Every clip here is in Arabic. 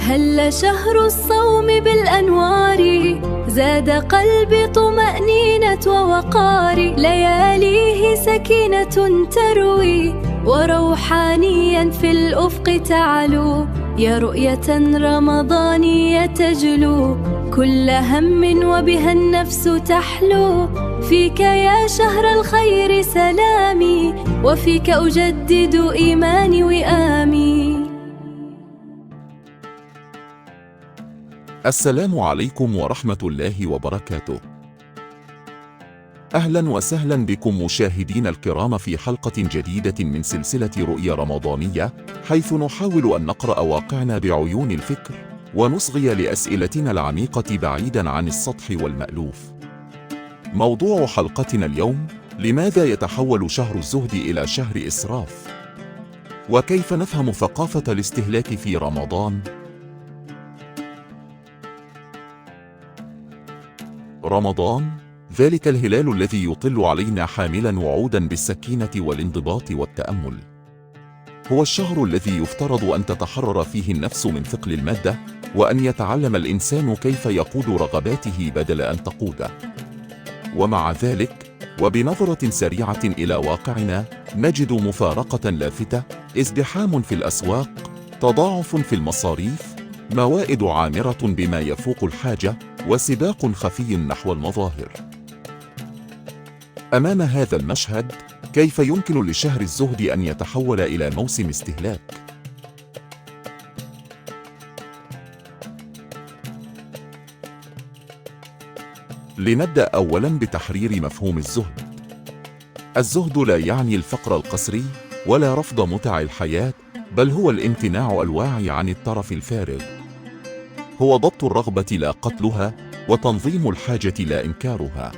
هل شهر الصوم بالأنوار، زاد قلبي طمأنينة ووقار، لياليه سكينة تروي، وروحانيا في الأفق تعلو، يا رؤية رمضانية تجلو، كل هم وبها النفس تحلو، فيك يا شهر الخير سلامي، وفيك أجدد إيماني وآمي. السلام عليكم ورحمة الله وبركاته. أهلا وسهلا بكم مشاهدين الكرام في حلقة جديدة من سلسلة رؤية رمضانية، حيث نحاول أن نقرأ واقعنا بعيون الفكر ونصغي لأسئلتنا العميقة بعيدا عن السطح والمألوف. موضوع حلقتنا اليوم: لماذا يتحول شهر الزهد إلى شهر إسراف؟ وكيف نفهم ثقافة الاستهلاك في رمضان؟ رمضان، ذلك الهلال الذي يطل علينا حاملا وعودا بالسكينة والانضباط والتأمل. هو الشهر الذي يفترض أن تتحرر فيه النفس من ثقل المادة، وأن يتعلم الإنسان كيف يقود رغباته بدل أن تقوده. ومع ذلك، وبنظرة سريعة إلى واقعنا، نجد مفارقة لافتة: ازدحام في الأسواق، تضاعف في المصاريف، موائد عامرة بما يفوق الحاجة، وسباق خفي نحو المظاهر. أمام هذا المشهد، كيف يمكن لشهر الزهد أن يتحول إلى موسم استهلاك؟ لنبدأ أولاً بتحرير مفهوم الزهد. الزهد لا يعني الفقر القسري ولا رفض متع الحياة، بل هو الامتناع الواعي عن الترف الفارغ. هو ضبط الرغبة لا قتلها، وتنظيم الحاجة لا إنكارها.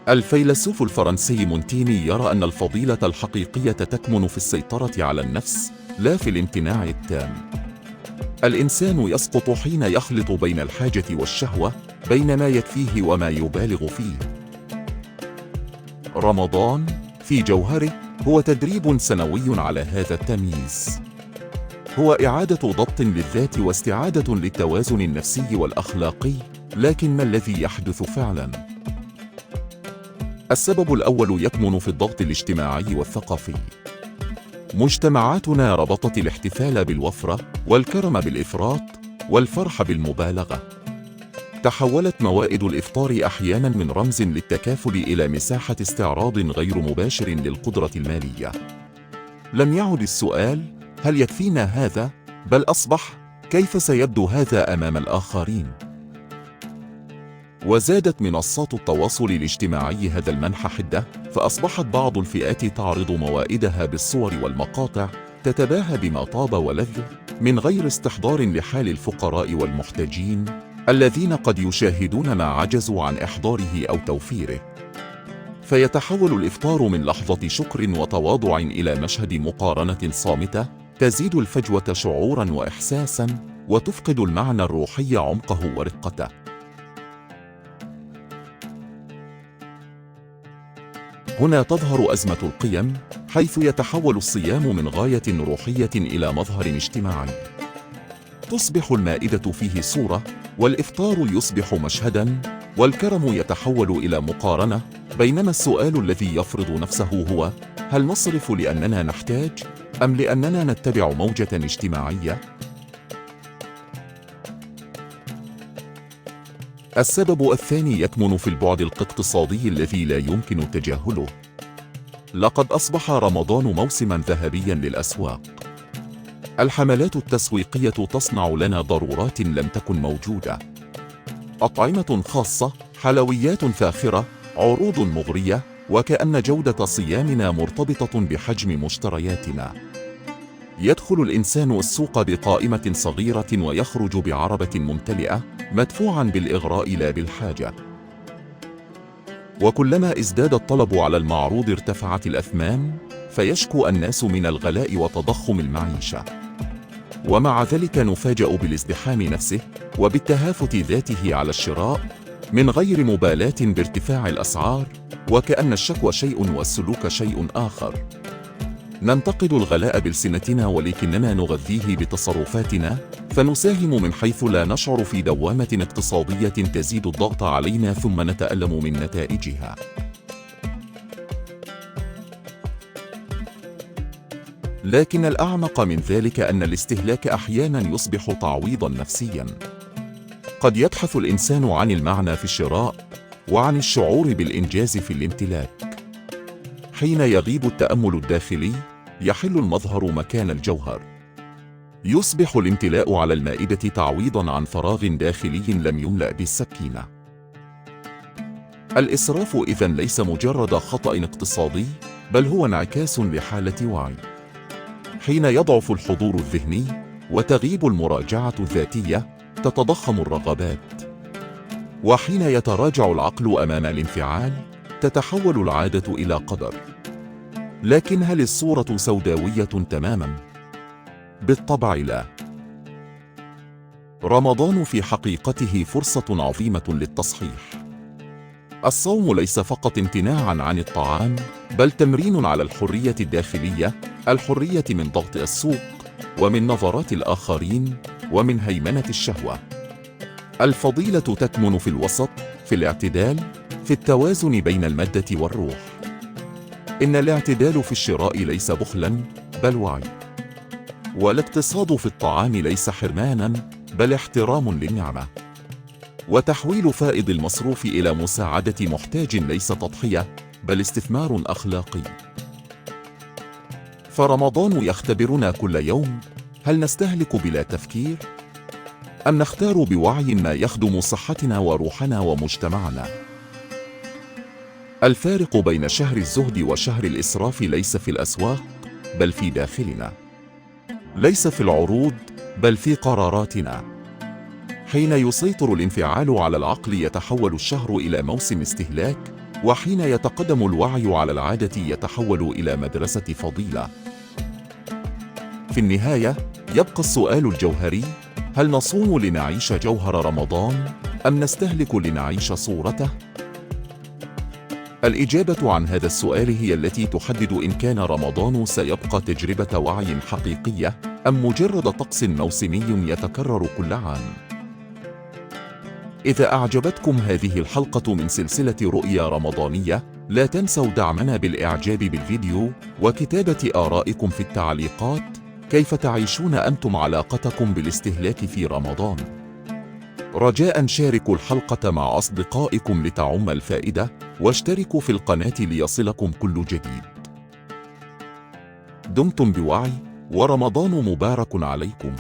الفيلسوف الفرنسي مونتيني يرى أن الفضيلة الحقيقية تكمن في السيطرة على النفس، لا في الامتناع التام. الإنسان يسقط حين يخلط بين الحاجة والشهوة، بين ما يكفيه وما يبالغ فيه. رمضان في جوهره هو تدريب سنوي على هذا التمييز. هو إعادة ضبط للذات واستعادة للتوازن النفسي والأخلاقي، لكن ما الذي يحدث فعلاً؟ السبب الأول يكمن في الضغط الاجتماعي والثقافي. مجتمعاتنا ربطت الاحتفال بالوفرة، والكرم بالإفراط، والفرح بالمبالغة. تحولت موائد الإفطار أحياناً من رمز للتكافل إلى مساحة استعراض غير مباشر للقدرة المالية. لم يعد السؤال هل يكفينا هذا، بل أصبح كيف سيبدو هذا أمام الآخرين؟ وزادت منصات التواصل الاجتماعي هذا المنح حدة، فأصبحت بعض الفئات تعرض موائدها بالصور والمقاطع، تتباهى بما طاب ولذ، من غير استحضار لحال الفقراء والمحتاجين الذين قد يشاهدون ما عجزوا عن إحضاره أو توفيره. فيتحول الإفطار من لحظة شكر وتواضع إلى مشهد مقارنة صامتة، تزيد الفجوة شعوراً وإحساساً، وتفقد المعنى الروحي عمقه ورقته. هنا تظهر أزمة القيم، حيث يتحول الصيام من غاية روحية إلى مظهر اجتماعي. تصبح المائدة فيه صورة، والإفطار يصبح مشهداً، والكرم يتحول إلى مقارنة، بينما السؤال الذي يفرض نفسه هو: هل نصرف لأننا نحتاج، أم لأننا نتبع موجة اجتماعية؟ السبب الثاني يكمن في البعد الاقتصادي الذي لا يمكن تجاهله. لقد أصبح رمضان موسماً ذهبياً للأسواق. الحملات التسويقية تصنع لنا ضرورات لم تكن موجودة. أطعمة خاصة، حلويات فاخرة، عروض مغرية، وكأن جودة صيامنا مرتبطة بحجم مشترياتنا. يدخل الإنسان السوق بقائمة صغيرة ويخرج بعربة ممتلئة، مدفوعاً بالإغراء لا بالحاجة. وكلما ازداد الطلب على المعروض ارتفعت الأثمان، فيشكو الناس من الغلاء وتضخم المعيشة. ومع ذلك نفاجأ بالازدحام نفسه، وبالتهافت ذاته على الشراء، من غير مبالاة بارتفاع الأسعار، وكأن الشكوى شيء والسلوك شيء آخر. ننتقد الغلاء بألسنتنا ولكننا نغذيه بتصرفاتنا، فنساهم من حيث لا نشعر في دوامة اقتصادية تزيد الضغط علينا ثم نتألم من نتائجها. لكن الأعمق من ذلك أن الاستهلاك أحياناً يصبح تعويضاً نفسياً. قد يبحث الإنسان عن المعنى في الشراء وعن الشعور بالإنجاز في الامتلاك. حين يغيب التأمل الداخلي، يحل المظهر مكان الجوهر. يصبح الامتلاء على المائدة تعويضاً عن فراغ داخلي لم يملأ بالسكينة. الإسراف إذن ليس مجرد خطأ اقتصادي، بل هو انعكاس لحالة وعي. حين يضعف الحضور الذهني وتغيب المراجعة الذاتية، تتضخم الرغبات. وحين يتراجع العقل أمام الانفعال، تتحول العادة إلى قدر. لكن هل الصورة سوداوية تماماً؟ بالطبع لا. رمضان في حقيقته فرصة عظيمة للتصحيح. الصوم ليس فقط امتناعاً عن الطعام، بل تمرين على الحرية الداخلية، الحرية من ضغط السوق، ومن نظرات الآخرين، ومن هيمنة الشهوة. الفضيلة تكمن في الوسط، في الاعتدال، في التوازن بين المادة والروح. إن الاعتدال في الشراء ليس بخلاً، بل وعي. والاقتصاد في الطعام ليس حرماناً، بل احترام للنعمة. وتحويل فائض المصروف إلى مساعدة محتاج ليس تضحية، بل استثمار أخلاقي. فرمضان يختبرنا كل يوم: هل نستهلك بلا تفكير؟ أم نختار بوعي ما يخدم صحتنا وروحنا ومجتمعنا؟ الفارق بين شهر الزهد وشهر الإسراف ليس في الأسواق، بل في داخلنا. ليس في العروض، بل في قراراتنا. حين يسيطر الانفعال على العقل، يتحول الشهر إلى موسم استهلاك، وحين يتقدم الوعي على العادة، يتحول إلى مدرسة فضيلة. في النهاية، يبقى السؤال الجوهري: هل نصوم لنعيش جوهر رمضان، أم نستهلك لنعيش صورته؟ الإجابة عن هذا السؤال هي التي تحدد إن كان رمضان سيبقى تجربة وعي حقيقية، أم مجرد طقس موسمي يتكرر كل عام. إذا أعجبتكم هذه الحلقة من سلسلة رؤيا رمضانية، لا تنسوا دعمنا بالإعجاب بالفيديو وكتابة آرائكم في التعليقات. كيف تعيشون أنتم علاقتكم بالاستهلاك في رمضان؟ رجاءً شاركوا الحلقة مع أصدقائكم لتعم الفائدة، واشتركوا في القناة ليصلكم كل جديد. دمتم بوعي، ورمضان مبارك عليكم.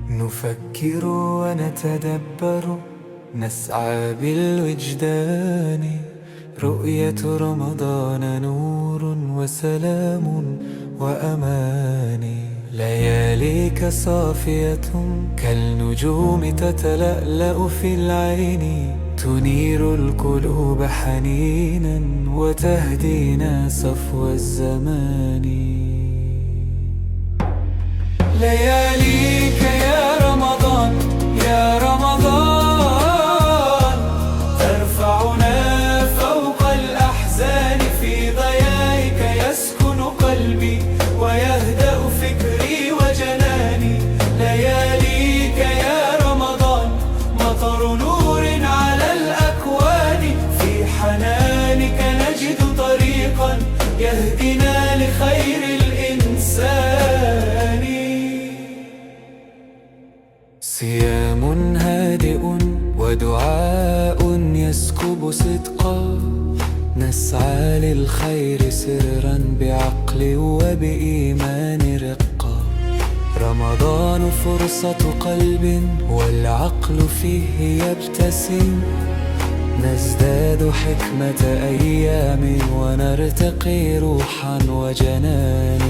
نفكر ونتدبر، نسعى بالوجدان. رؤية رمضان نور وسلام وأمان. لياليك صافية كالنجوم تتلألأ في العين، تنير القلوب حنينا وتهدينا صفو الزمان. لياليك يا رمضان، يا رمضان، ترفعنا فوق الأحزان. في ضيائك يسكن قلبي ويهدأ فكري وجناني. لياليك يا رمضان، مطر نور على الأكوان. في حنانك نجد طريقا يهدنا لخير الإنسان. صيام هادئ ودعاء يسكب صدقا، نسعى للخير سرا بعقل وبإيمان رقا. رمضان فرصة قلب والعقل فيه يبتسم، نزداد حكمة أيام ونرتقي روحا وجنان.